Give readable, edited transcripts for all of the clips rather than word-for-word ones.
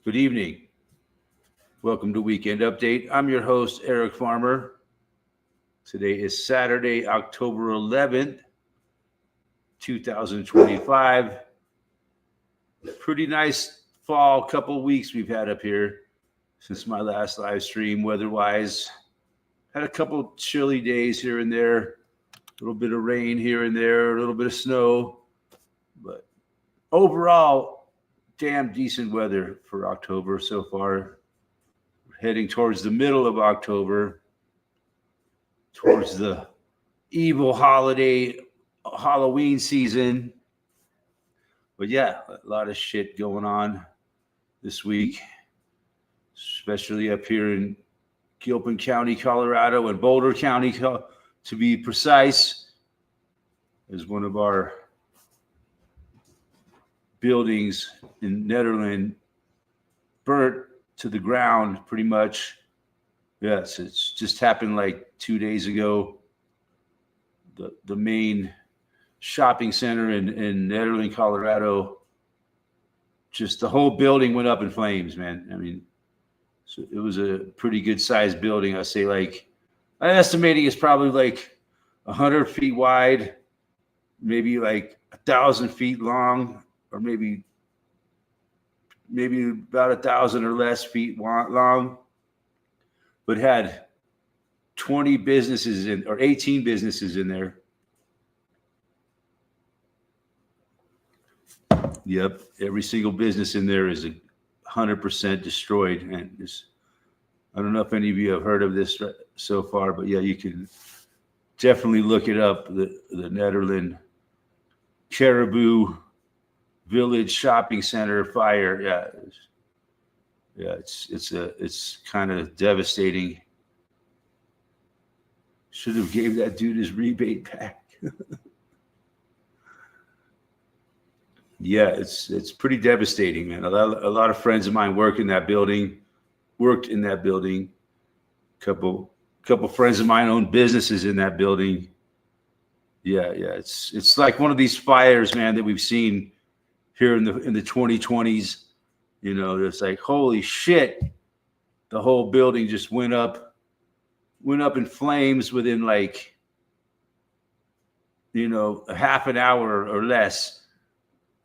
Good evening. Welcome to Weekend Update. I'm your host, Eric Farmer. Today is Saturday, October 11th, 2025. Pretty nice fall couple weeks we've had up here since my last live stream, weather-wise. Had a couple chilly days here and there, a little bit of rain here and there, a little bit of snow. But overall, damn decent weather for October so far. We're heading towards the middle of October, towards the evil holiday, Halloween season. But yeah, a lot of shit going on this week, especially up here in Gilpin County, Colorado, and Boulder County, to be precise, is one of our buildings in Nederland burnt to the ground pretty much. Yes, it's just happened like 2 days ago. The main shopping center in Nederland, Colorado, just the whole building went up in flames, man. I mean, so it was a pretty good sized building. I say, like, I'm estimating it's probably like 100 feet wide, maybe like 1,000 feet long, or maybe about 1,000 or less feet long, but had 20 businesses or 18 businesses in there. Yep, every single business in there is 100% destroyed. And I don't know if any of you have heard of this so far, but yeah, you can definitely look it up. The Nederland Caribou Village Shopping Center fire. Yeah, it's kind of devastating. Should have gave that dude his rebate back. Yeah, it's pretty devastating, man. A lot of friends of mine worked in that building. Couple friends of mine own businesses in that building. Yeah. It's like one of these fires, man, that we've seen here in the 2020s. You know, it's like, holy shit, the whole building just went up in flames within, like, you know, a half an hour or less.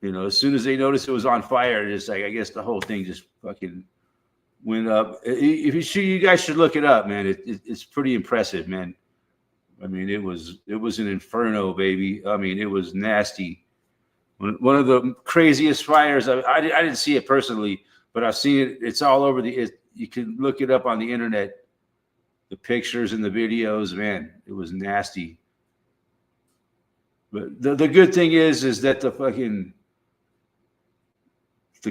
You know, as soon as they noticed it was on fire, it's like, I guess the whole thing just fucking went up. If you guys should look it up, man. It's pretty impressive, man. I mean, it was an inferno, baby. I mean, it was nasty. One of the craziest fires. I didn't see it personally, but I've seen it. It's all over you can look it up on the internet. The pictures and the videos, man, it was nasty. But the good thing is that the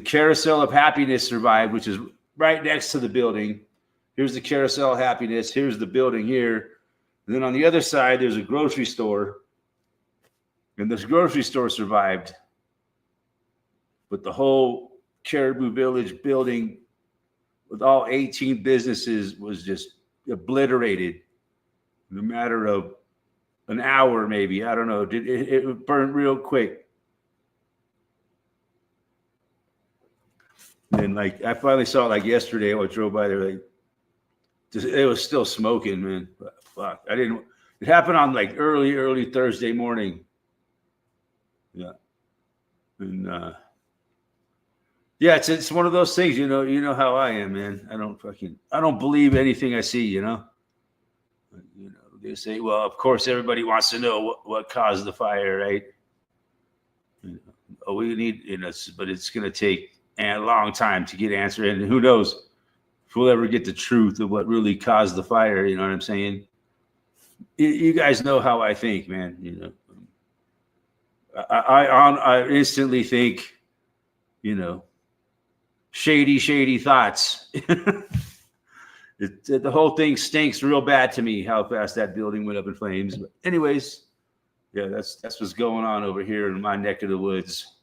Carousel of Happiness survived, which is right next to the building. Here's the Carousel of Happiness. Here's the building here. And then on the other side, there's a grocery store. And this grocery store survived. But the whole Caribou Village building with all 18 businesses was just obliterated in a matter of an hour, maybe. I don't know. It burned real quick. And like, I finally saw it like yesterday. I drove by there, like, it was still smoking, man. But fuck, it happened on like early Thursday morning. Yeah. And yeah, it's one of those things, you know how I am, man. I don't believe anything I see, you know. You know, they say, well, of course everybody wants to know what caused the fire, right? You know, we need, but it's going to take a long time to get answered, and who knows if we'll ever get the truth of what really caused the fire. You know what I'm saying? You guys know how I think, man. You know, I instantly think, you know, shady thoughts. The whole thing stinks real bad to me. How fast that building went up in flames. But anyways, yeah, that's what's going on over here in my neck of the woods.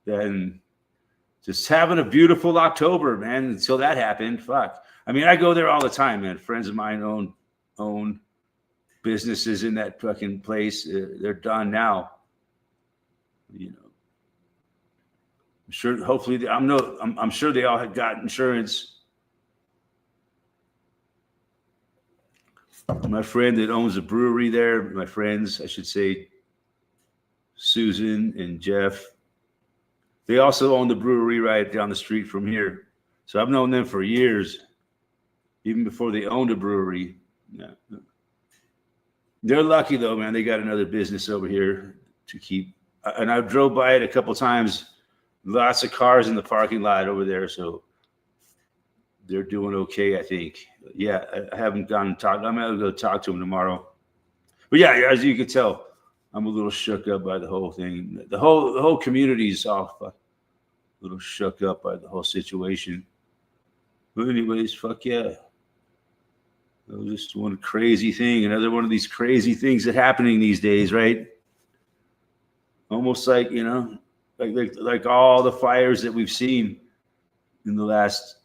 And just having a beautiful October, man, until that happened. Fuck. I mean, I go there all the time, man. Friends of mine own businesses in that fucking place. They're done now. You know, I'm sure. Hopefully, I'm sure they all had got insurance. My friend that owns a brewery there, my friends, I should say, Susan and Jeff, they also own the brewery right down the street from here. So I've known them for years, even before they owned a brewery. Yeah. They're lucky though, man. They got another business over here to keep. And I drove by it a couple times. Lots of cars in the parking lot over there, so they're doing okay, I think. Yeah, I haven't gone and talked. I'm gonna go talk to them tomorrow. But yeah, as you can tell, I'm a little shook up by the whole thing. The whole community is all a little shook up by the whole situation. But anyways, fuck yeah. It was just one crazy thing. Another one of these crazy things that happening these days, right? Almost like, like all the fires that we've seen in the last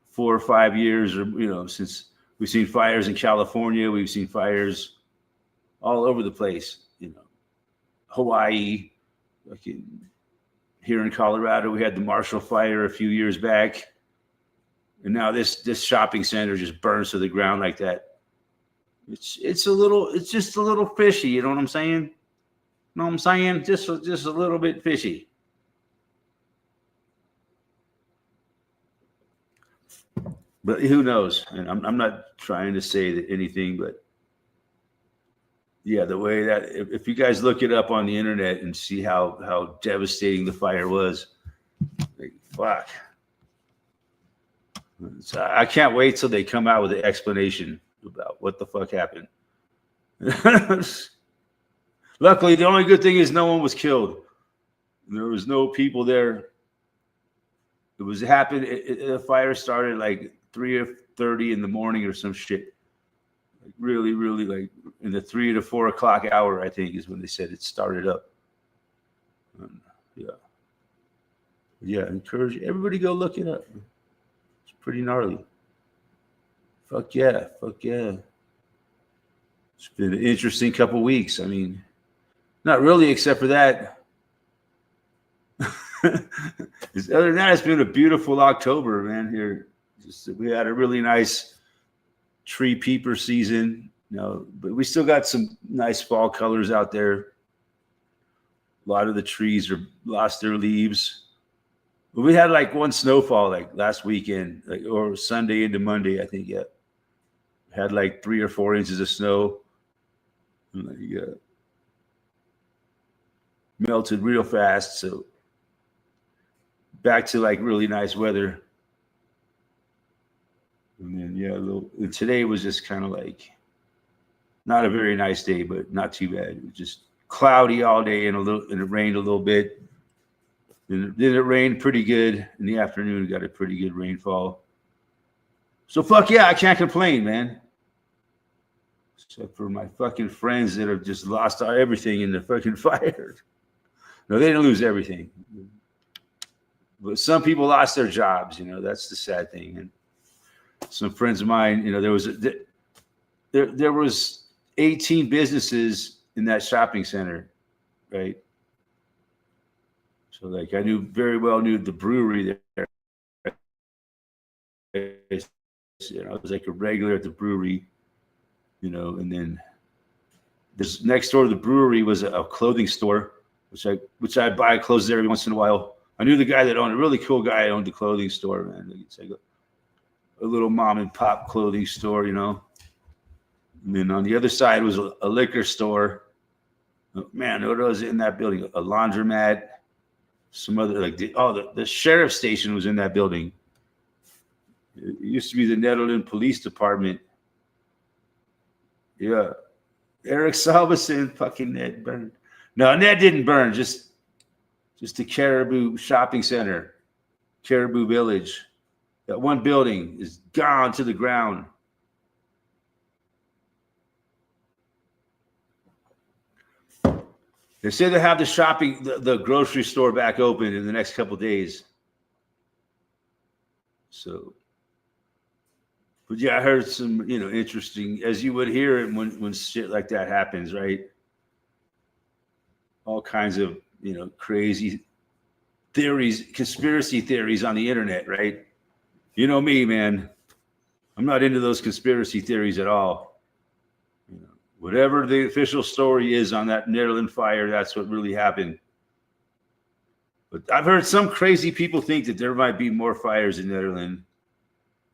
4 or 5 years, or since we've seen fires in California, we've seen fires all over the place. Hawaii, like here in Colorado, we had the Marshall Fire a few years back, and now this shopping center just burns to the ground like that. It's just a little fishy. You know what I'm saying? You know what I'm saying? Just a little bit fishy. But who knows? And I'm not trying to say that anything, but yeah, the way that if you guys look it up on the internet and see how devastating the fire was, like, fuck. So I can't wait till they come out with an explanation about what the fuck happened. Luckily, the only good thing is no one was killed. There was no people there. The fire started like 3:30 in the morning or some shit. Like really, really, like in the 3 to 4 o'clock hour, I think, is when they said it started up. Yeah. Encourage everybody go look it up. It's pretty gnarly. Fuck yeah. It's been an interesting couple weeks. I mean, not really, except for that. Other than that, it's been a beautiful October, man. Here, we had a really nice tree peeper season, but we still got some nice fall colors out there. A lot of the trees lost their leaves. But we had like one snowfall like last weekend, or Sunday into Monday, I think. Yeah, had like 3 or 4 inches of snow. Melted real fast, so back to like really nice weather. And then and today was just kind of like not a very nice day, but not too bad. It was just cloudy all day and it rained a little bit. Then it rained pretty good in the afternoon. We got a pretty good rainfall. So fuck yeah, I can't complain, man. Except for my fucking friends that have just lost everything in the fucking fire. No, they didn't lose everything. But some people lost their jobs, that's the sad thing. And some friends of mine, there was 18 businesses in that shopping center, right? So like I very well knew the brewery there. I was like a regular at the brewery, and then this next door to the brewery was a clothing store, which I buy clothes there every once in a while. I knew the guy that owned a really cool guy owned the clothing store, man. It's like a little mom and pop clothing store, And then on the other side was a liquor store. Man, what was in that building? A laundromat, some other the sheriff's station was in that building. It used to be the Netherlands Police Department. Yeah. Eric Salveson, fucking Ned burned. No, Ned didn't burn, just the Caribou Shopping Center, Caribou Village. That one building is gone to the ground. They say they have the grocery store back open in the next couple of days. So, but yeah, I heard some, interesting, as you would hear it when shit like that happens, right? All kinds of, crazy theories, conspiracy theories on the internet, right? You know me, man. I'm not into those conspiracy theories at all. You know, whatever the official story is on that Netherland fire, that's what really happened. But I've heard some crazy people think that there might be more fires in Netherland.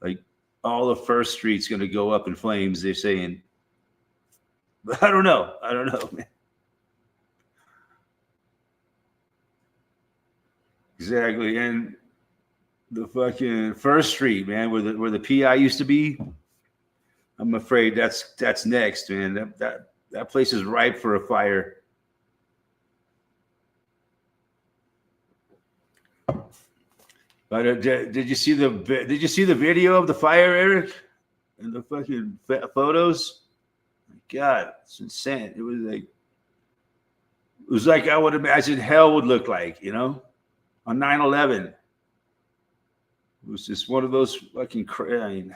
Like all of First Street's going to go up in flames, they're saying. But I don't know, man. Exactly. And the fucking First Street, man, where the PI used to be, I'm afraid that's next, man. That place is ripe for a fire. But did you see the video of the fire, Eric? And the fucking photos? God, it's insane. It was like I would imagine hell would look like, you know, on 9/11. It was just one of those fucking. I mean,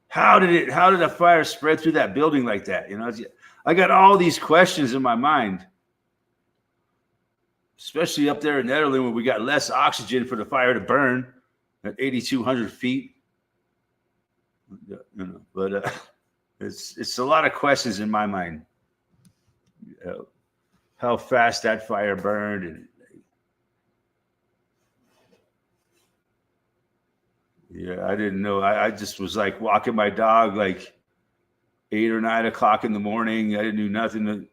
how did a fire spread through that building like that? You know, I got all these questions in my mind, especially up there in Netherlands where we got less oxygen for the fire to burn at 8,200 feet. You know, but it's a lot of questions in my mind. How fast that fire burned, and yeah, I didn't know. I just was like walking my dog like 8 or 9 o'clock in the morning. I didn't do nothing.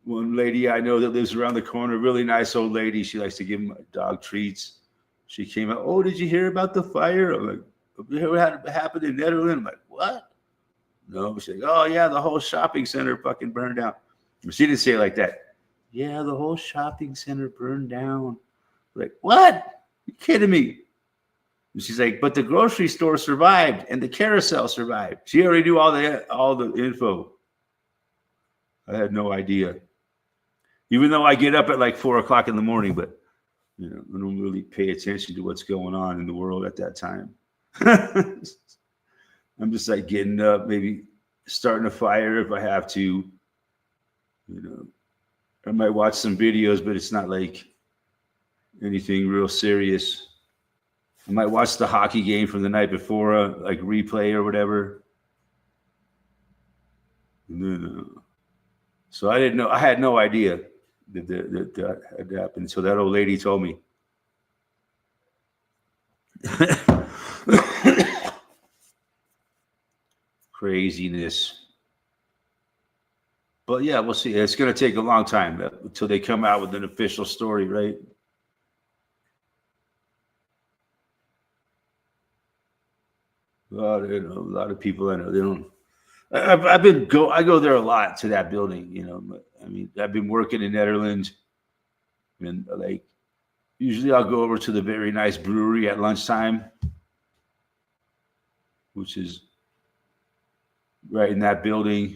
One lady I know that lives around the corner, really nice old lady. She likes to give my dog treats. She came out. Oh, did you hear about the fire? I'm like, what happened in Netherlands? I'm like, what? No, she's like, oh yeah, the whole shopping center fucking burned down. She didn't say it like that. Yeah, the whole shopping center burned down. I'm like, what? You kidding me? And she's like, but the grocery store survived and the carousel survived. She already knew all the info. I had no idea. Even though I get up at like 4 o'clock in the morning, but you know, I don't really pay attention to what's going on in the world at that time. I'm just like getting up, maybe starting a fire if I have to. You know, I might watch some videos, but it's not like anything real serious. I might watch the hockey game from the night before, like replay or whatever. So I didn't know. I had no idea that had happened. So that old lady told me. Craziness. But yeah, we'll see. It's going to take a long time until they come out with an official story, right? A lot of people I know, they don't. I go there a lot to that building. You know, I mean, I've been working in Netherlands, and like usually I'll go over to the very nice brewery at lunchtime, which is right in that building.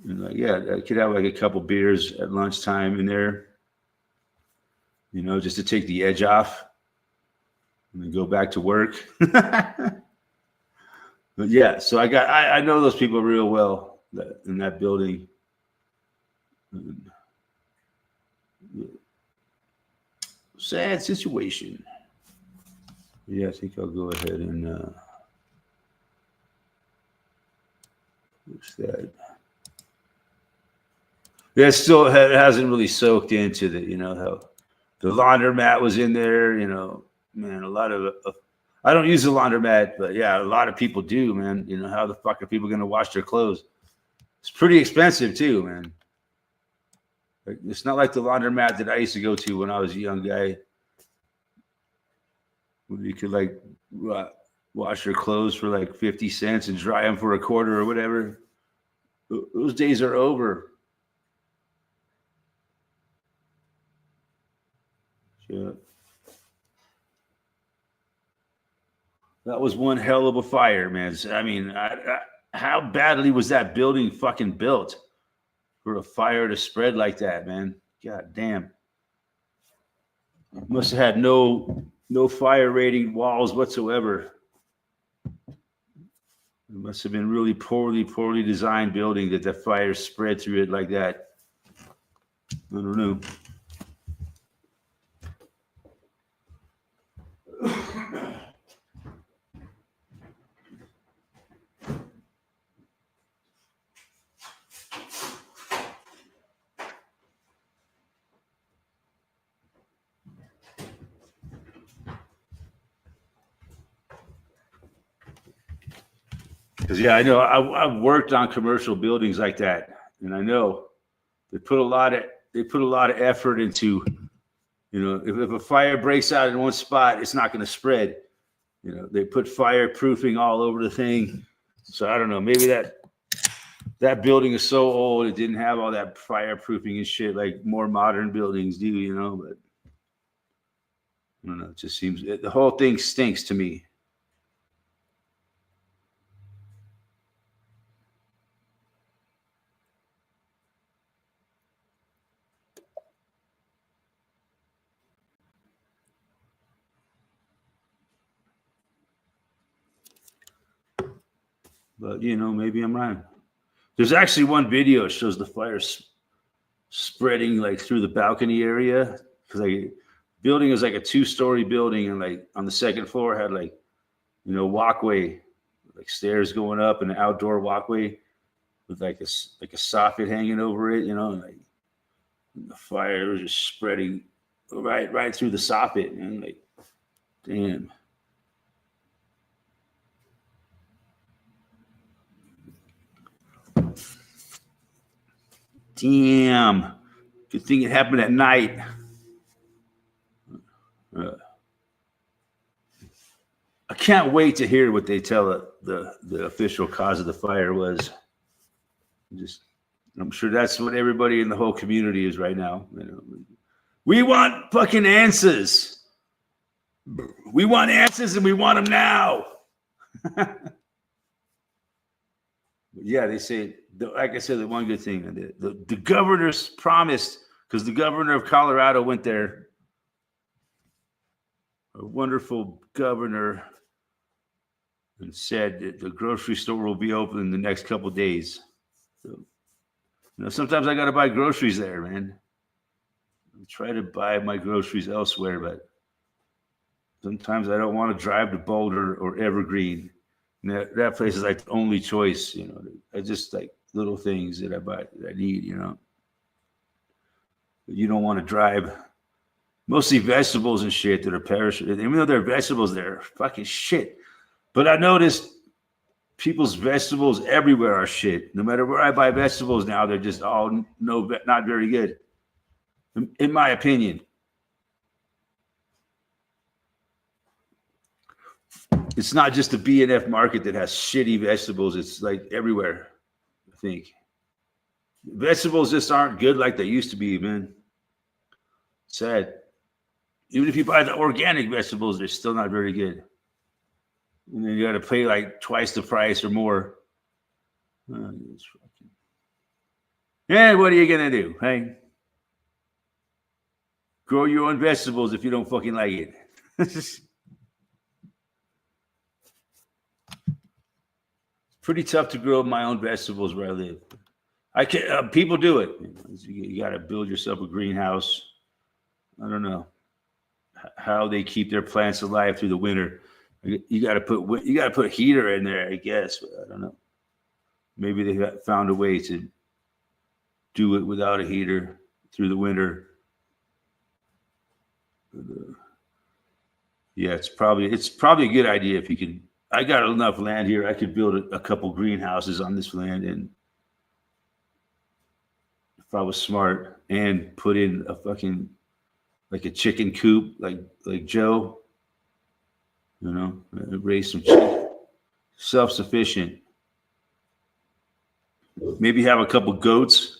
And like, yeah, I could have like a couple beers at lunchtime in there, you know, just to take the edge off and then go back to work. But yeah, so I know those people real well in that building. Sad situation. Yeah, I think I'll go ahead and what's that? Yeah, it still hasn't really soaked into the, you know, how the laundromat was in there, you know, man, a lot of I don't use the laundromat, but yeah, a lot of people do, man. You know, how the fuck are people going to wash their clothes? It's pretty expensive too, man. Like, it's not like the laundromat that I used to go to when I was a young guy, where you could like wash your clothes for like 50 cents and dry them for a quarter or whatever. Those days are over. Yeah. That was one hell of a fire, man. I mean, how badly was that building fucking built for a fire to spread like that, man? God damn. Must have had no fire rating walls whatsoever. It must have been really poorly designed building that the fire spread through it like that. I don't know. Because yeah, I know I've worked on commercial buildings like that, and I know they put a lot of effort into, you know, if a fire breaks out in one spot, it's not going to spread. You know, they put fireproofing all over the thing. So I don't know, maybe that building is so old it didn't have all that fireproofing and shit like more modern buildings do, you know. But I don't know, it just seems the whole thing stinks to me. But you know, maybe I'm wrong. There's actually one video that shows the fire spreading like through the balcony area, because like building is like a 2-story building, and like on the second floor had like, you know, walkway, like stairs going up and an outdoor walkway with like a soffit hanging over it, you know, and like the fire was just spreading right through the soffit, and like, damn. Damn. Good thing it happened at night. I can't wait to hear what they tell the official cause of the fire was. I'm sure that's what everybody in the whole community is right now. You know, we want fucking answers. We want answers, and we want them now. Yeah, they say, like I said, the one good thing, the governor's promised, because the governor of Colorado went there, a wonderful governor, and said that the grocery store will be open in the next couple of days. So, you know, sometimes I got to buy groceries there, man. I try to buy my groceries elsewhere, but sometimes I don't want to drive to Boulder or Evergreen. That place is like the only choice, you know. I just like little things that I buy that I need, you know. But you don't want to drive. Mostly vegetables and shit that are perishable. Even though they're vegetables, they're fucking shit. But I noticed people's vegetables everywhere are shit. No matter where I buy vegetables now, they're just all not very good, in my opinion. It's not just the B&F market that has shitty vegetables. It's like everywhere, I think. Vegetables just aren't good like they used to be, man. Sad. Even if you buy the organic vegetables, they're still not very good. And then you got to pay like twice the price or more. Yeah, what are you going to do? Hey? Grow your own vegetables if you don't fucking like it. Pretty tough to grow my own vegetables where I live. I can people do it. You got to build yourself a greenhouse. I don't know how they keep their plants alive through the winter. You got to put a heater in there, I guess. But I don't know. Maybe they found a way to do it without a heater through the winter. Yeah, it's probably a good idea if you can. I got enough land here. I could build a couple greenhouses on this land, and if I was smart, and put in a fucking like a chicken coop, like Joe, you know, raise some chicken, self-sufficient. Maybe have a couple goats.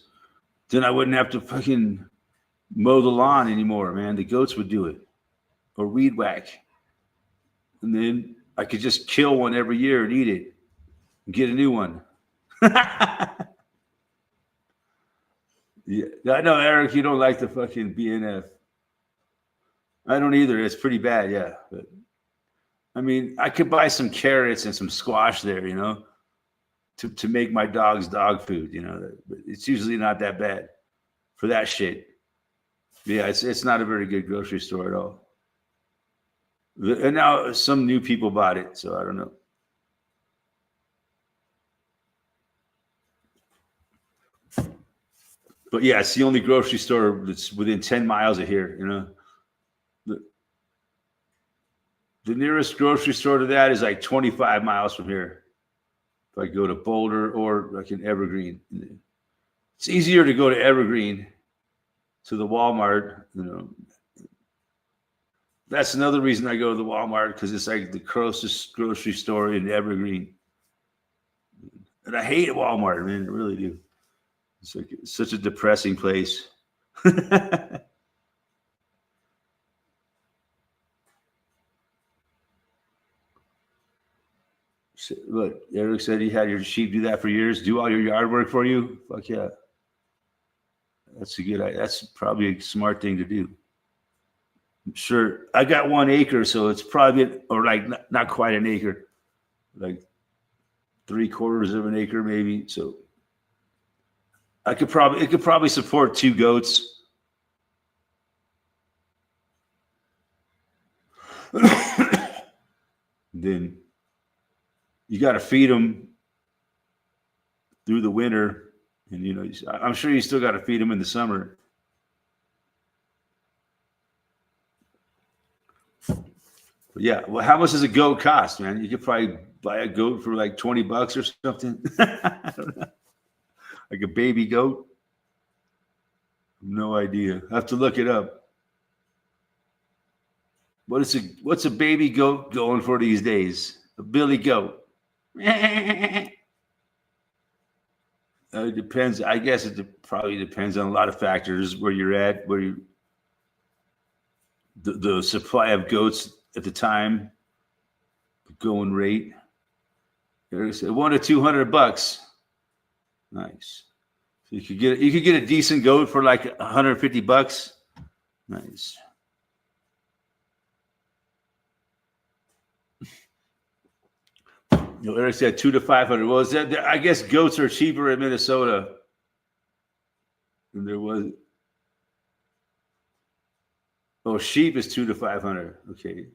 Then I wouldn't have to fucking mow the lawn anymore, man. The goats would do it, or weed whack, and then I could just kill one every year and eat it and get a new one. Yeah, I know, Eric, you don't like the fucking B&F. I don't either. It's pretty bad, yeah. But I mean, I could buy some carrots and some squash there, you know, to make my dog's dog food, you know. But it's usually not that bad for that shit. Yeah, it's not a very good grocery store at all. And now some new people bought it, so I don't know. But yeah, it's the only grocery store that's within 10 miles of here, you know. The nearest grocery store to that is like 25 miles from here. I go to Boulder or like in Evergreen. It's easier to go to Evergreen to the Walmart, That's another reason I go to the Walmart, because it's like the closest grocery store in Evergreen. And I hate Walmart, man. I really do. It's like it's such a depressing place. Look, Eric said he had your sheep do that for years. Do all your yard work for you. Fuck yeah. That's probably a smart thing to do. I'm sure I got 1 acre, so it's probably, or like not quite an acre, like 3/4 of an acre maybe. So it could probably support 2 goats. Then you got to feed them through the winter, and I'm sure you still got to feed them in the summer. But yeah, well, how much does a goat cost, man? You could probably buy a goat for like $20 or something. I don't know. Like a baby goat. No idea. I have to look it up. What's a baby goat going for these days? A billy goat. It depends. I guess it probably depends on a lot of factors, where you're at, the supply of goats at the time, the going rate. There's $100 to $200. Nice. So you could get a decent goat for like $150. Nice. Eric said $200 to $500. Well, I guess goats are cheaper in Minnesota than there was. Oh, sheep is $200 to $500. Okay.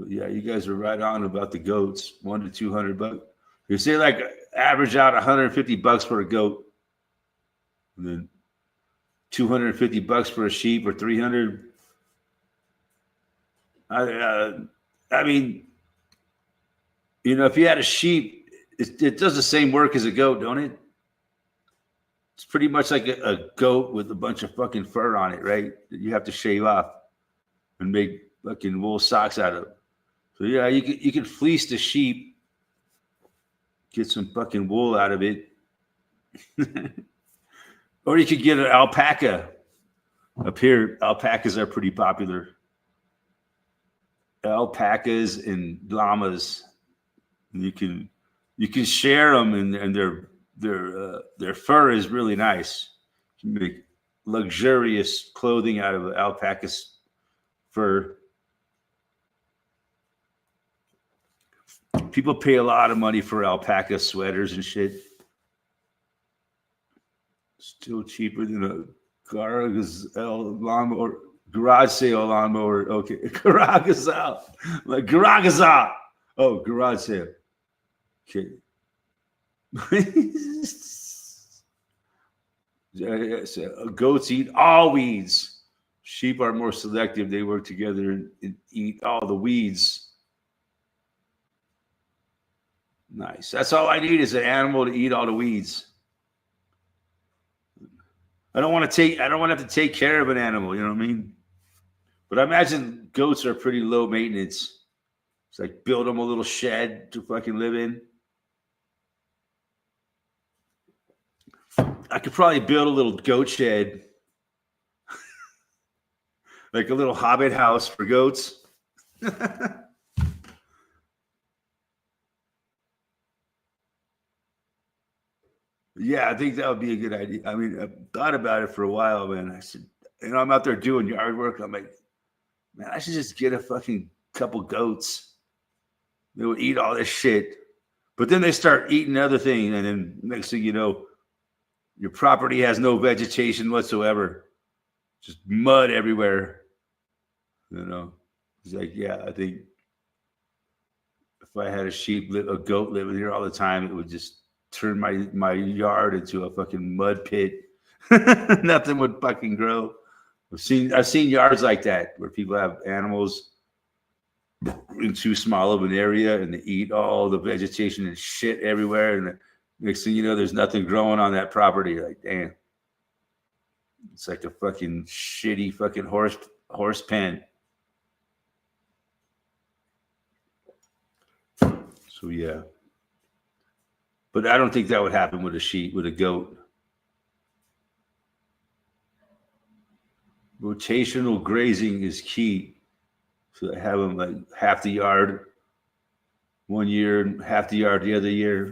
Yeah, you guys are right on about the goats. $100 to $200. You say like average out $150 for a goat, and then $250 for a sheep, or $300. I mean, if you had a sheep, it does the same work as a goat, don't it? It's pretty much like a goat with a bunch of fucking fur on it, right? That you have to shave off and make fucking wool socks out of. So yeah, you can fleece the sheep, get some fucking wool out of it. Or you could get an alpaca. Up here, alpacas are pretty popular. Alpacas and llamas. You can share them, and their fur is really nice. You can make luxurious clothing out of alpaca's fur. People pay a lot of money for alpaca sweaters and shit. Still cheaper than a lawnmower, garage sale lawnmower. Okay, garage sale, like garage sale. Oh, garage sale. Okay. Goats eat all weeds. Sheep are more selective. They work together and eat all the weeds. Nice. That's all I need, is an animal to eat all the weeds. I don't want to have to take care of an animal, you know what I mean? But I imagine goats are pretty low maintenance. It's like build them a little shed to fucking live in. I could probably build a little goat shed. Like a little hobbit house for goats. Yeah, I think that would be a good idea. I mean, I've thought about it for a while, man. I said, I'm out there doing yard work. I'm like, man, I should just get a fucking couple goats. They would eat all this shit. But then they start eating other things. And then next thing you know, your property has no vegetation whatsoever. Just mud everywhere. It's like, yeah, I think if I had a goat living here all the time, it would just turn my yard into a fucking mud pit. Nothing would fucking grow. I've seen yards like that where people have animals in too small of an area, and they eat all the vegetation and shit everywhere. And the next thing you know, there's nothing growing on that property. Like, damn, it's like a fucking shitty fucking horse pen. So yeah, but I don't think that would happen with a goat. Rotational grazing is key. So I have them like half the yard one year and half the yard the other year.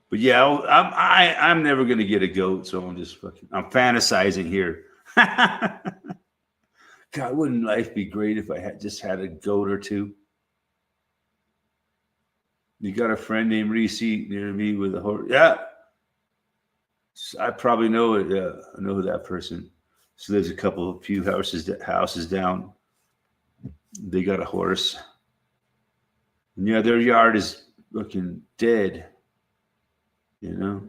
But yeah, I'm never gonna get a goat, so I'm fantasizing here. God, wouldn't life be great if I had just had a goat or two? You got a friend named Reese near me with a horse? Yeah, I probably know it. Yeah, I know that person. So there's a few houses down. They got a horse. And yeah, their yard is looking dead. You know,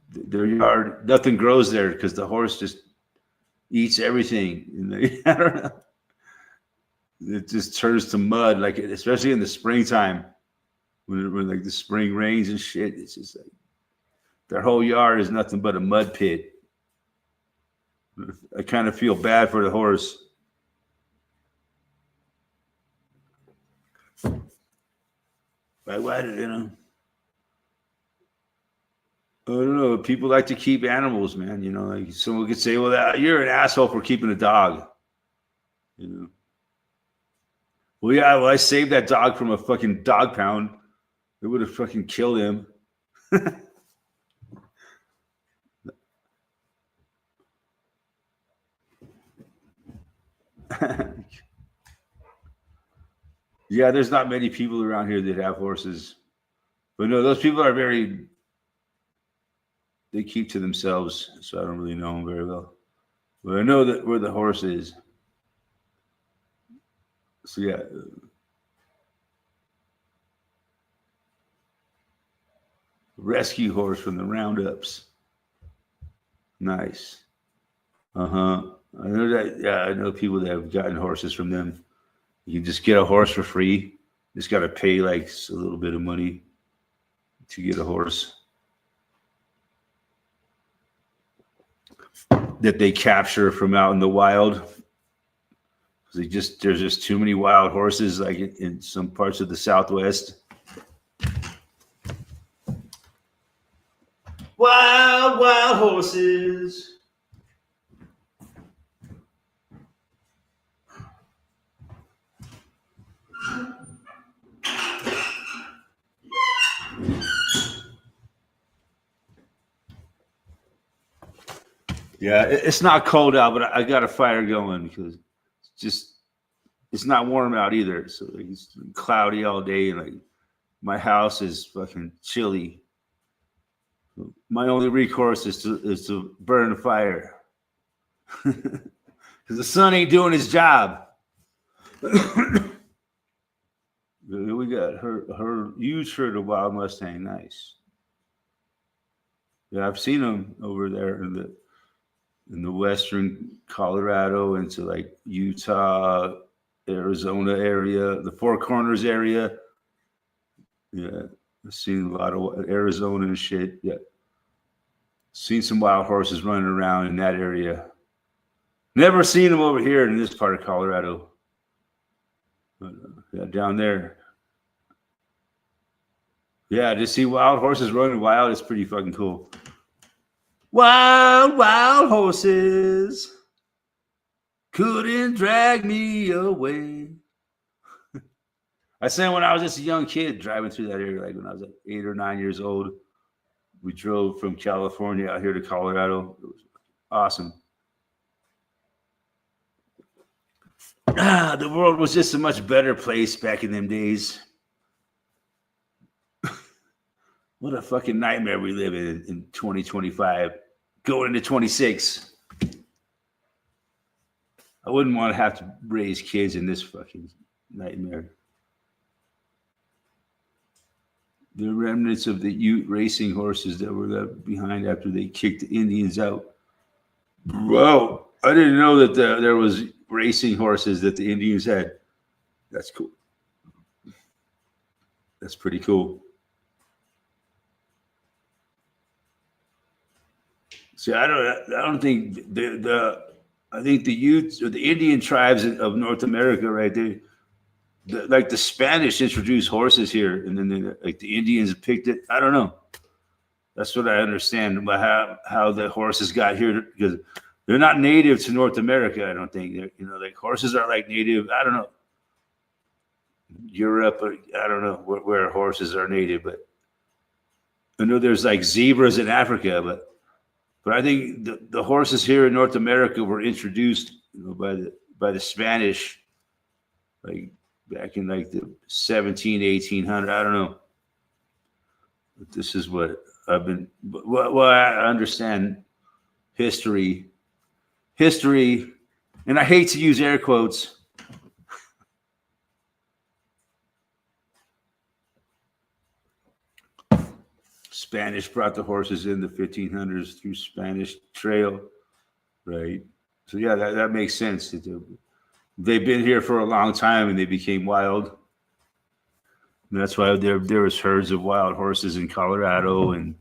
their yard, nothing grows there because the horse just eats everything. I don't know. It just turns to mud, like especially in the springtime when like the spring rains and shit. It's just like their whole yard is nothing but a mud pit. I kind of feel bad for the horse. Why did you know? I don't know. People like to keep animals, man. You know, like someone could say, "Well, you're an asshole for keeping a dog." You know. Well, yeah. Well, I saved that dog from a fucking dog pound. It would have fucking killed him. Yeah, there's not many people around here that have horses, but no, those people are they keep to themselves, so I don't really know them very well. But I know that where the horse is. So yeah. Rescue horse from the roundups. Nice. Uh-huh. I know that. Yeah, I know people that have gotten horses from them. You can just get a horse for free. Just got to pay like a little bit of money to get a horse that they capture from out in the wild. There's just too many wild horses, like in some parts of the Southwest. Wild horses. Yeah, it's not cold out, but I got a fire going because it's not warm out either. So like, it's cloudy all day, and like my house is fucking chilly. My only recourse is to burn the fire because the sun ain't doing his job. We got her huge herd of wild Mustang, nice. Yeah, I've seen them over there in the western Colorado into like Utah, Arizona area, the Four Corners area. Yeah, I've seen a lot of Arizona and shit. Yeah, seen some wild horses running around in that area. Never seen them over here in this part of Colorado. But, yeah, down there. Yeah, to see wild horses running wild is pretty fucking cool. Wild horses couldn't drag me away. I said when I was just a young kid driving through that area, like when I was like 8 or 9 years old, we drove from California out here to Colorado. It was awesome. The world was just a much better place back in them days. What a fucking nightmare we live in 2025, going into 26. I wouldn't want to have to raise kids in this fucking nightmare. The remnants of the Ute racing horses that were left behind after they kicked the Indians out Whoa. I didn't know that there was racing horses that the Indians had. That's cool. That's pretty cool. See, I don't think I think the Utes or the Indian tribes of North America, right? Like the Spanish introduced horses here, and then like the Indians picked it. I don't know. That's what I understand about how the horses got here, because they're not native to North America. I don't think they're, like horses are like native. I don't know, Europe. Or, I don't know where horses are native, but I know there's like zebras in Africa, but I think the horses here in North America were introduced, by the Spanish, like back in like the 1800. I don't know. But this is what I've been. Well, I understand history, and I hate to use air quotes. Spanish brought the horses in the 1500s through Spanish trail, right? So yeah, that makes sense. They've been here for a long time and they became wild. And that's why there was herds of wild horses in Colorado and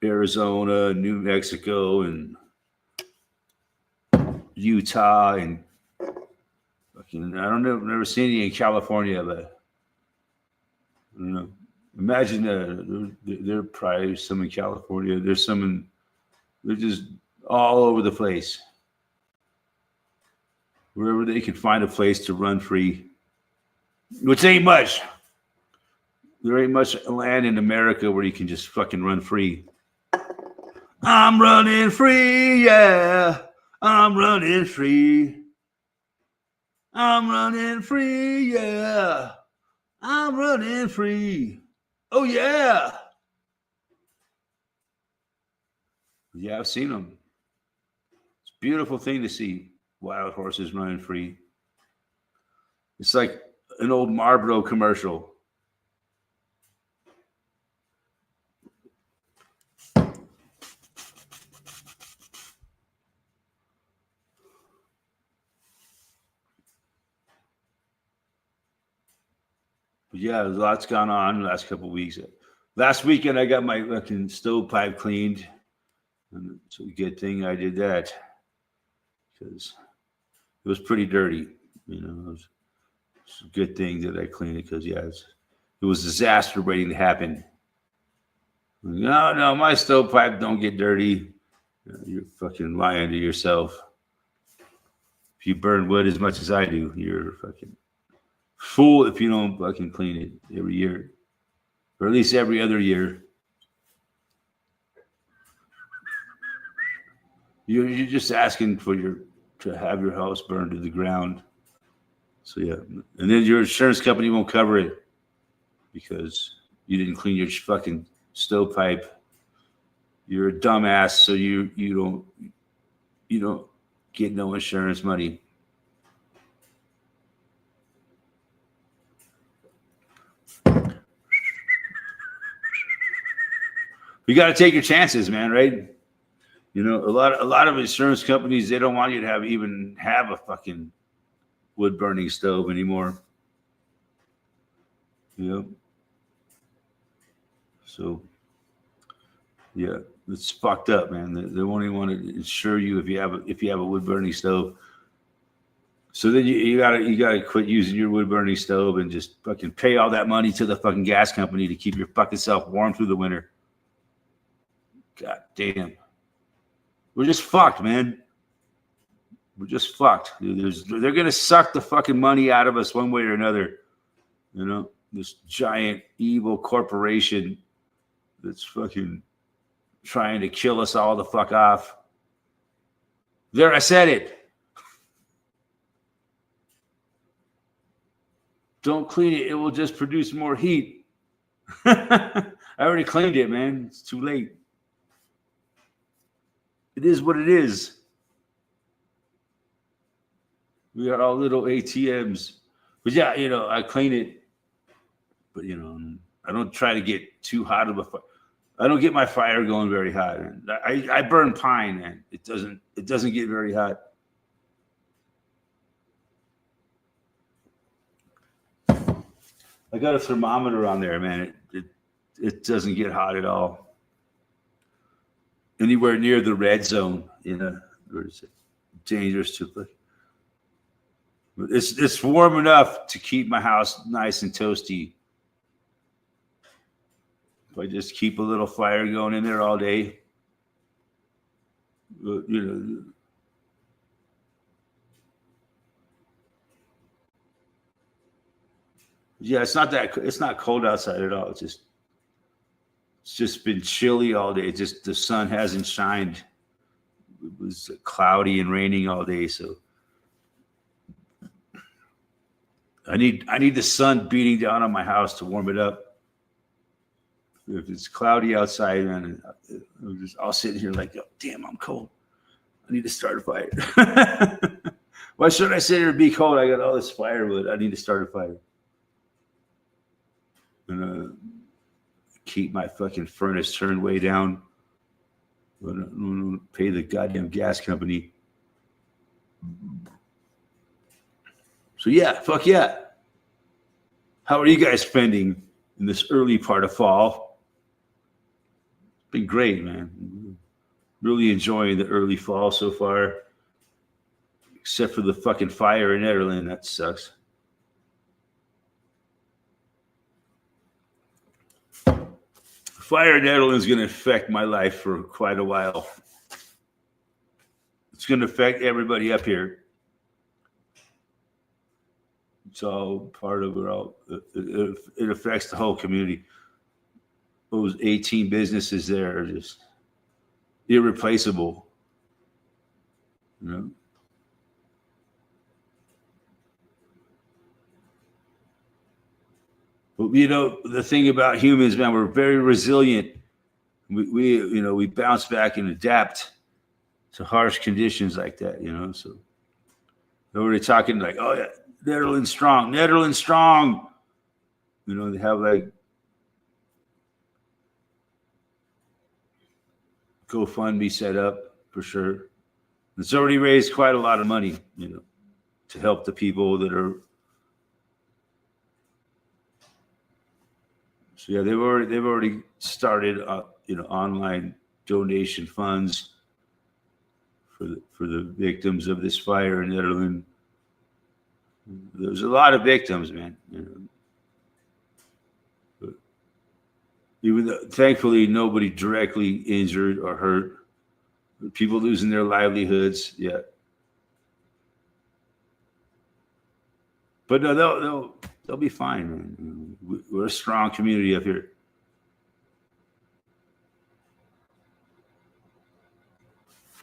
Arizona, and New Mexico, and Utah, and fucking I don't know, never seen any in California, but I don't know. Imagine there are probably some in California. There's some they're just all over the place. Wherever they can find a place to run free, which ain't much. There ain't much land in America where you can just fucking run free. I'm running free, yeah. I'm running free. I'm running free, yeah. I'm running free. Oh, yeah. Yeah, I've seen them. It's a beautiful thing to see wild horses running free. It's like an old Marlboro commercial. But yeah, there's lots gone on in the last couple of weeks. Last weekend, I got my fucking stovepipe cleaned. And it's a good thing I did that, because it was pretty dirty. It was a good thing that I cleaned it, because, yeah, it was a disaster waiting to happen. No, my stovepipe don't get dirty. You're fucking lying to yourself. If you burn wood as much as I do, you're a fucking fool if you don't fucking clean it every year, or at least every other year. You're just asking to have your house burned to the ground. So yeah, and then your insurance company won't cover it because you didn't clean your fucking stovepipe. You're a dumbass, so you don't get no insurance money. You got to take your chances, man. Right? A lot of insurance companies, they don't want you to even have a fucking wood burning stove anymore. So yeah, it's fucked up, man. They won't even want to insure you if you have a wood burning stove. So then you gotta quit using your wood burning stove and just fucking pay all that money to the fucking gas company to keep your fucking self warm through the winter. God damn. We're just fucked, man. We're just fucked. They're going to suck the fucking money out of us one way or another. This giant evil corporation that's fucking trying to kill us all the fuck off. There, I said it. Don't clean it. It will just produce more heat. I already cleaned it, man. It's too late. It is what it is. We got all little ATMs. But yeah, I clean it. But, I don't try to get too hot of a fire. I don't get my fire going very hot. I burn pine, man. It doesn't get very hot. I got a thermometer on there, man. It doesn't get hot at all. Anywhere near the red zone, where is it? Dangerous to play. It's warm enough to keep my house nice and toasty. If I just keep a little fire going in there all day, yeah, it's not cold outside at all. It's just been chilly all day. Just the sun hasn't shined. It was cloudy and raining all day, so I need the sun beating down on my house to warm it up. If it's cloudy outside, man, I'll sit here like, oh, damn, I'm cold. I need to start a fire. Why should I sit here and be cold? I got all this firewood. I need to start a fire. And keep my fucking furnace turned way down. Pay the goddamn gas company. So yeah, fuck yeah. How are you guys spending in this early part of fall? Been great, man. Really enjoying the early fall so far. Except for the fucking fire in Nederland. That sucks. Fire in Nederland is going to affect my life for quite a while. It's going to affect everybody up here. It's all part of it. It affects the whole community. Those 18 businesses there are just irreplaceable. But the thing about humans, man, we're very resilient. We bounce back and adapt to harsh conditions like that. So they're already talking like, oh yeah, Netherlands strong. They have like GoFundMe set up for sure. It's already raised quite a lot of money, to help the people that are. So yeah, they've already started, online donation funds for the victims of this fire in Netherlands. There's a lot of victims, man. But even though, thankfully, nobody directly injured or hurt. People losing their livelihoods, yeah. But no, they'll be fine, man. We're a strong community up here.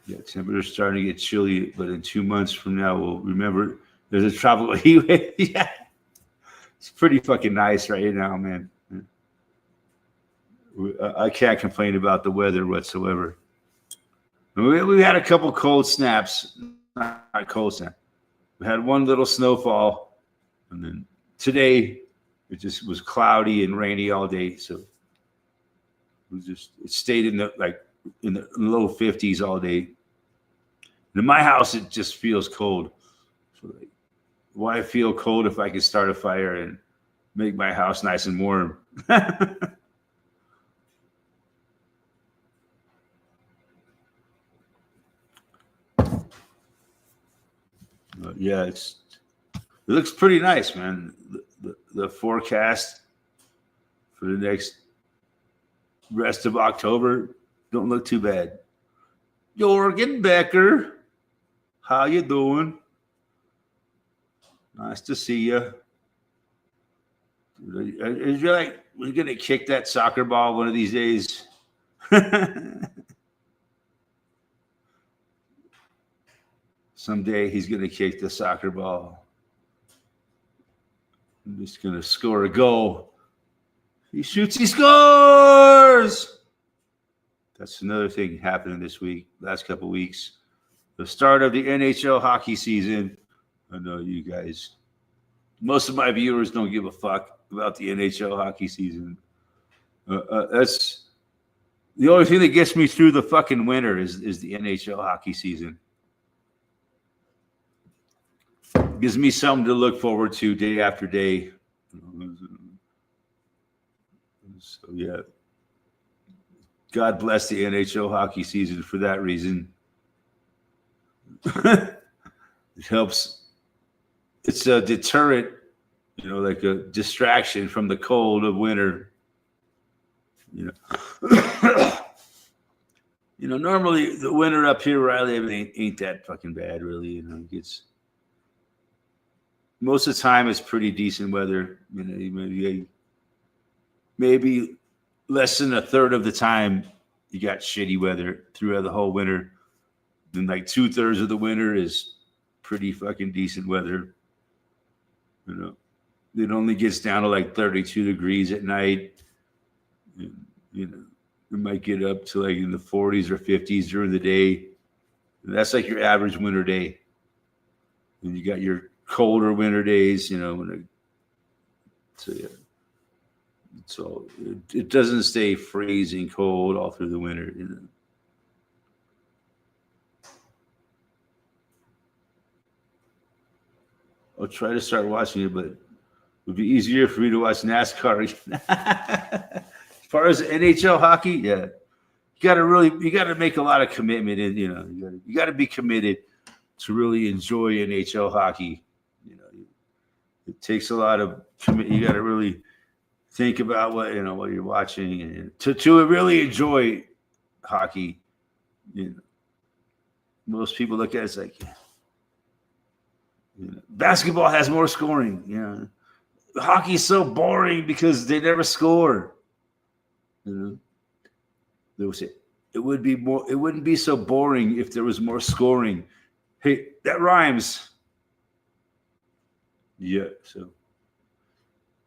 Yeah, temperature's starting to get chilly, but in 2 months from now, we'll remember there's a tropical heat wave. Yeah, it's pretty fucking nice right now, man. I can't complain about the weather whatsoever. We had a couple cold snaps, not cold snap. We had one little snowfall, and then today it just was cloudy and rainy all day. So it stayed in the low 50s all day. And in my house, it just feels cold. So why feel cold if I can start a fire and make my house nice and warm? Yeah, it looks pretty nice, man. The forecast for the next rest of October don't look too bad. Jorgen Becker, how you doing? Nice to see you. Is you like we're gonna kick that soccer ball one of these days? Someday he's gonna kick the soccer ball. I'm just gonna score a goal. He shoots, he scores. That's another thing happening this week, last couple of weeks. The start of the NHL hockey season. I know you guys, most of my viewers don't give a fuck about the NHL hockey season. That's The only thing that gets me through the fucking winter is the NHL hockey season. Gives me something to look forward to day after day. So yeah, God bless the NHL hockey season for that reason. It helps. It's a deterrent, like a distraction from the cold of winter. Normally the winter up here where I live ain't that fucking bad, really. It most of the time it's pretty decent weather. Maybe less than a third of the time you got shitty weather throughout the whole winter. Then like 2/3 of the winter is pretty fucking decent weather. It only gets down to like 32 degrees at night. It might get up to like in the 40s or 50s during the day. And that's like your average winter day. And you got your colder winter days, so yeah. So it doesn't stay freezing cold all through the winter. I'll try to start watching it, but it would be easier for me to watch NASCAR. As far as NHL hockey, yeah, you got to make a lot of commitment, and you got to be committed to really enjoy NHL hockey. It takes a lot of commitment. You got to really think about what you're watching, and to really enjoy hockey. Most people look at it as like, basketball has more scoring. Hockey's so boring because they never score. They will say it wouldn't be so boring if there was more scoring. Hey, that rhymes. Yeah, so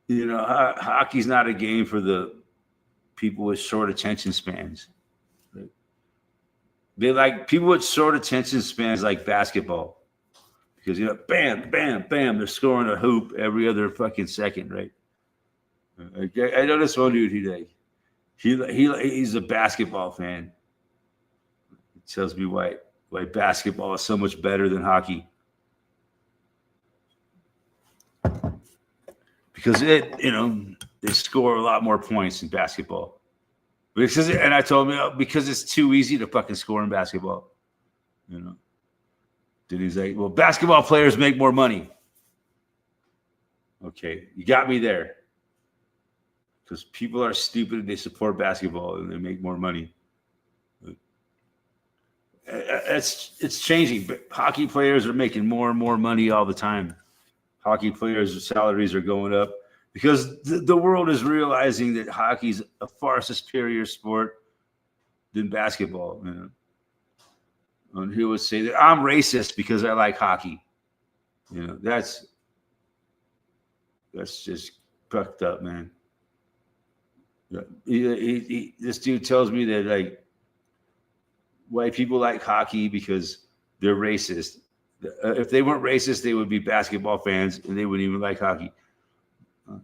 hockey's not a game for the people with short attention spans. Right? They like people with short attention spans like basketball. Because bam, bam, bam, they're scoring a hoop every other fucking second, right? I know this one dude. He's a basketball fan. He tells me why basketball is so much better than hockey. Because they score a lot more points in basketball. And I told him because it's too easy to fucking score in basketball. Then he's like, well, basketball players make more money. Okay, you got me there. Because people are stupid and they support basketball and they make more money. It's changing. But hockey players are making more and more money all the time. Hockey players' salaries are going up because the world is realizing that hockey's a far superior sport than basketball. And he would say that I'm racist because I like hockey. That's just fucked up, man. This dude tells me that like white people like hockey because they're racist. If they weren't racist, they would be basketball fans and they wouldn't even like hockey. Oh,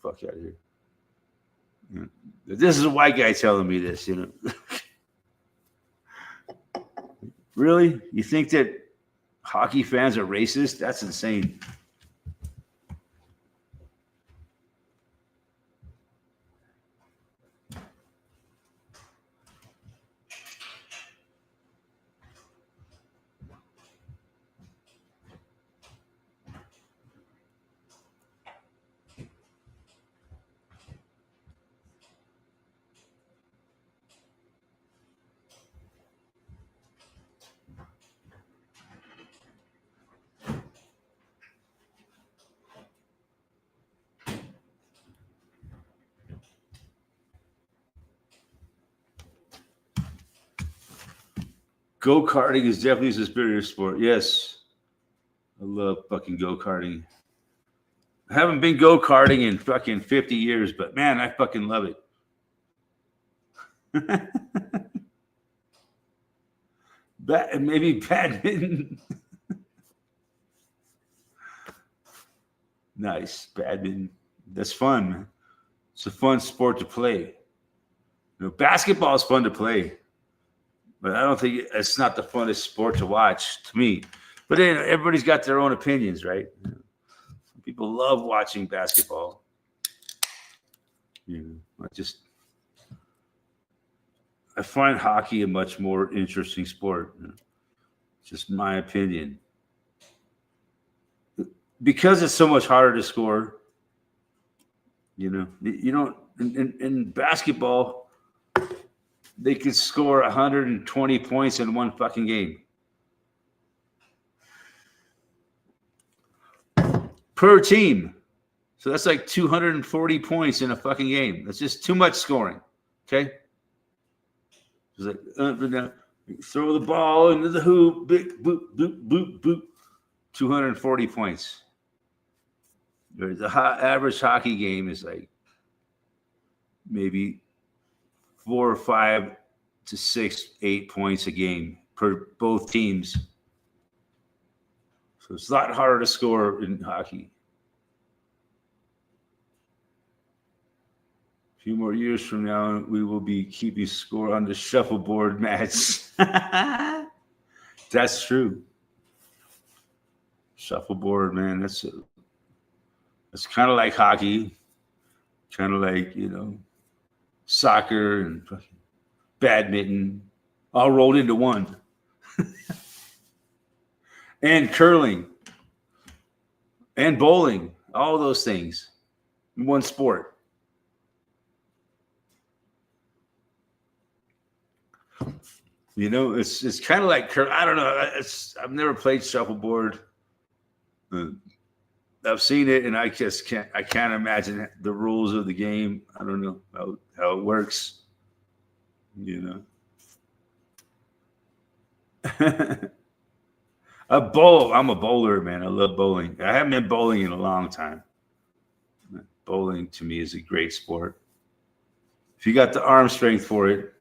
fuck out of here. This is a white guy telling me this, Really? You think that hockey fans are racist? That's insane. Go-karting is definitely a superior sport. Yes. I love fucking go-karting. I haven't been go-karting in fucking 50 years, but man, I fucking love it. Maybe badminton. Nice. Badminton. That's fun, man. It's a fun sport to play. Basketball is fun to play, but I don't think it's not the funnest sport to watch to me. But then everybody's got their own opinions, right? Some people love watching basketball. I find hockey a much more interesting sport. Just my opinion. Because it's so much harder to score. In basketball, they could score 120 points in one fucking game. Per team. So that's like 240 points in a fucking game. That's just too much scoring. Okay? It's like, throw the ball into the hoop, boop, boop, boop, boop, boop. 240 points. The average hockey game is like maybe 4 or 5 to 6, 8 points a game per both teams. So it's a lot harder to score in hockey. A few more years from now, we will be keeping score on the shuffleboard mats. That's true. Shuffleboard, man. That's kind of like hockey, kind of like soccer and badminton, all rolled into one. And curling, and bowling, all those things in one sport. It's kind of like I don't know. I've never played shuffleboard. I've seen it, and I can't imagine the rules of the game. I don't know how it works. I'm a bowler, man. I love bowling. I haven't been bowling in a long time. Bowling to me is a great sport. If you got the arm strength for it,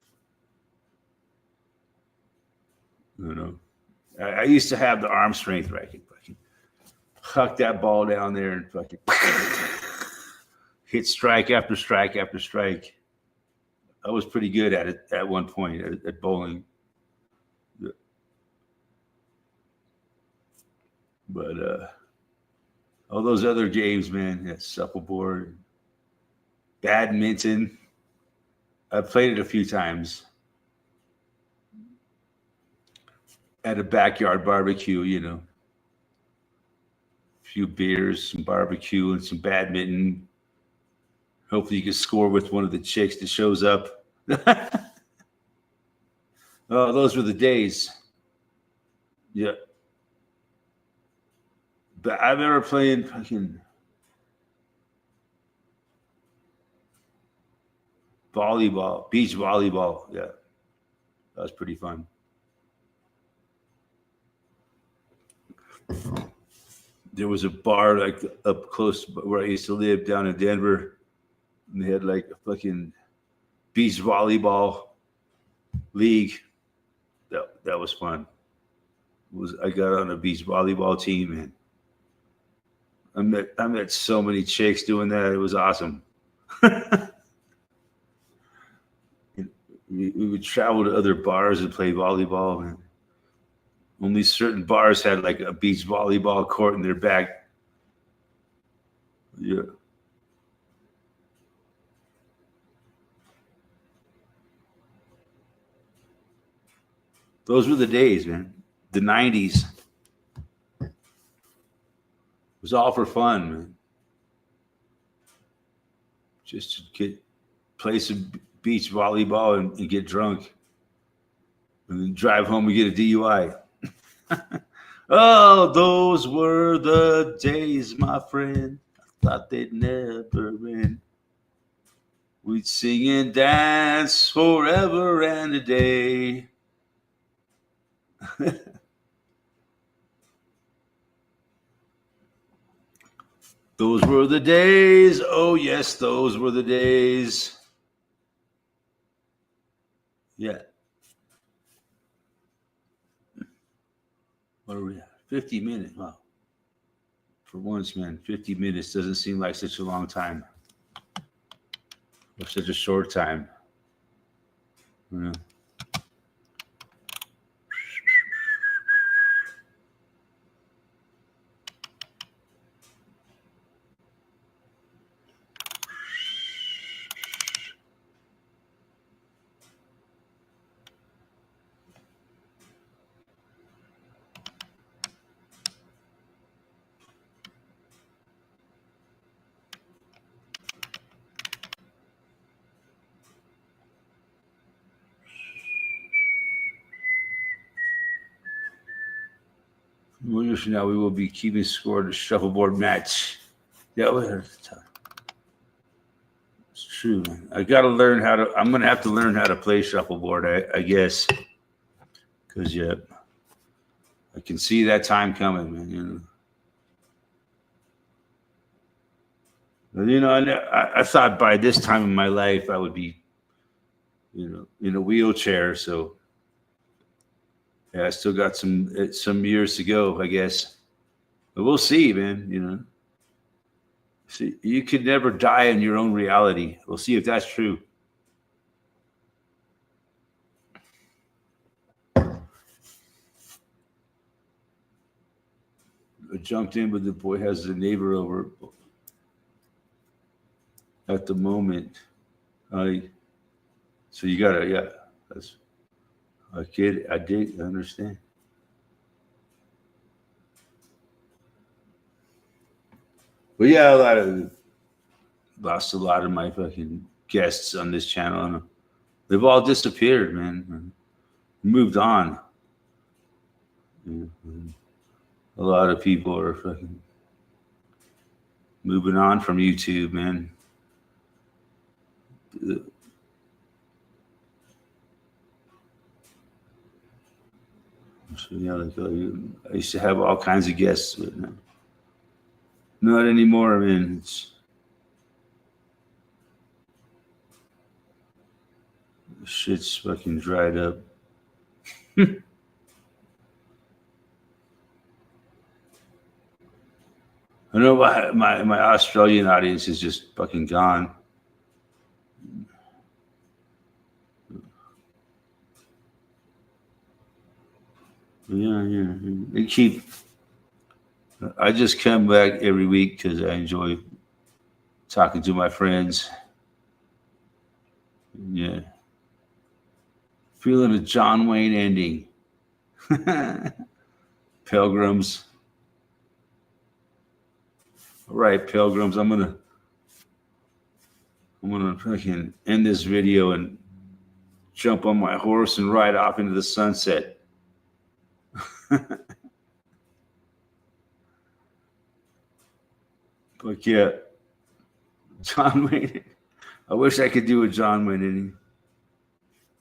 I used to have the arm strength where I could fucking huck that ball down there and fucking hit strike after strike after strike. I was pretty good at it at one point at bowling. But all those other games, man, shuffleboard, badminton. I've played it a few times at a backyard barbecue, a few beers, some barbecue, and some badminton. Hopefully you can score with one of the chicks that shows up. Oh, those were the days. Yeah. But I remember playing fucking volleyball, beach volleyball. Yeah. That was pretty fun. There was a bar like up close where I used to live down in Denver, and they had like a fucking beach volleyball league. That was fun. I got on a beach volleyball team, and I met so many chicks doing that. It was awesome. We would travel to other bars and play volleyball, man. Only certain bars had like a beach volleyball court in their back. Yeah. Those were the days, man. The 90s. It was all for fun, man. Just to play some beach volleyball and get drunk. And then drive home and get a DUI. Oh, those were the days, my friend. I thought they'd never end. We'd sing and dance forever and a day. Those were the days. Oh, yes, those were the days. Yeah. What are we at? 50 minutes. Wow. For once, man, 50 minutes doesn't seem like such a long time. Or such a short time. Yeah. Years from now, we will be keeping score to shuffleboard match. Yeah, it's true, man. I got to learn how to. I'm gonna have to learn how to play shuffleboard, I guess, because yeah, I can see that time coming, man. I thought by this time in my life I would be, in a wheelchair. So yeah, I still got some years to go, I guess. But we'll see, man. See, you could never die in your own reality. We'll see if that's true. I jumped in, but the boy has a neighbor over at the moment. So you gotta, yeah. That's a kid. I understand. But yeah, lost a lot of my fucking guests on this channel, and they've all disappeared, man. Moved on. A lot of people are fucking moving on from YouTube, man. So, I used to have all kinds of guests, but not anymore, man. Shit's fucking dried up. I know my Australian audience is just fucking gone. Yeah. I just come back every week because I enjoy talking to my friends. Yeah. Feeling a John Wayne ending. Pilgrims. All right, Pilgrims. I'm gonna fucking end this video and jump on my horse and ride off into the sunset. But yeah, John Wayne. I wish I could do a John Wayne ending.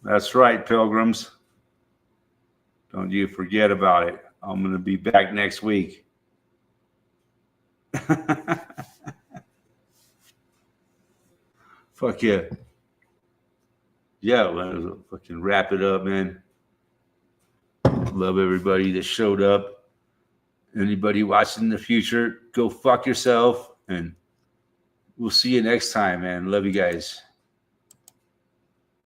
That's right, Pilgrims. Don't you forget about it. I'm going to be back next week. Fuck yeah. Yeah, well, fucking wrap it up, man. Love everybody that showed up. Anybody watching in the future, go fuck yourself. And we'll see you next time, man. Love you guys.